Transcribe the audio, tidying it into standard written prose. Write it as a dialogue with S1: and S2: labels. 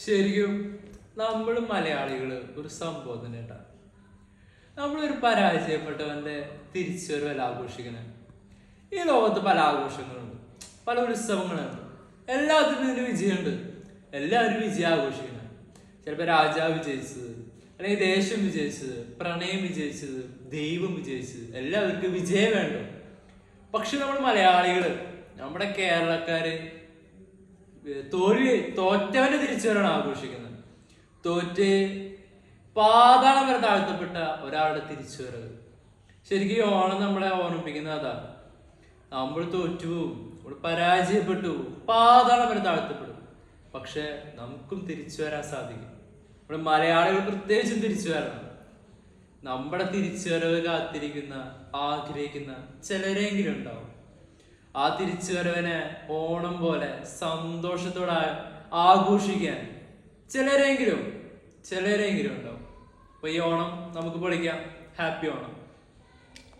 S1: ശരിക്കും നമ്മൾ മലയാളികള് ഒരു സംഭവം തന്നെ കേട്ടാ. നമ്മളൊരു പരാജയപ്പെട്ടവന്റെ തിരിച്ചുവരവല്ല ആഘോഷിക്കണേ. ഈ ലോകത്ത് പല ആഘോഷങ്ങളുണ്ട്, പല ഉത്സവങ്ങളുണ്ട്, എല്ലാത്തിനും ഇതിന് വിജയമുണ്ട്. എല്ലാവരും വിജയം ആഘോഷിക്കണം. ചിലപ്പോൾ രാജാവ് വിജയിച്ചത്, അല്ലെങ്കിൽ ദേശം വിജയിച്ചത്, പ്രണയം വിജയിച്ചത്, ദൈവം വിജയിച്ചത്, എല്ലാവർക്കും വിജയം വേണ്ടു. പക്ഷെ നമ്മൾ മലയാളികള്, നമ്മുടെ കേരളക്കാര് തോറ്റവനെ തിരിച്ചുവരാണ് ആഘോഷിക്കുന്നത്. തോറ്റ് പാതാളം വരെ താഴ്ത്തപ്പെട്ട ഒരാളുടെ തിരിച്ചുവരവ്. ശരിക്കും ഈ ഓണം നമ്മളെ ഓർമ്മിപ്പിക്കുന്നത് അതാണ്. നമ്മൾ തോറ്റുപോകും, നമ്മൾ പരാജയപ്പെട്ടു, പാതാളം വരെ താഴ്ത്തപ്പെടും. പക്ഷെ നമുക്കും തിരിച്ചു വരാൻ സാധിക്കും. നമ്മുടെ മലയാളികൾ പ്രത്യേകിച്ചും തിരിച്ചു വരണം. നമ്മുടെ തിരിച്ചുവരവ് കാത്തിരിക്കുന്ന, ആഗ്രഹിക്കുന്ന ചിലരെങ്കിലും ഉണ്ടാവും. ആ തിരിച്ചുവരവിനെ ഓണം പോലെ സന്തോഷത്തോടെ ആഘോഷിക്കാൻ ചിലരെങ്കിലും ഉണ്ടാവും. അപ്പൊ ഈ ഓണം നമുക്ക് പൊളിക്കാം. ഹാപ്പി ഓണം.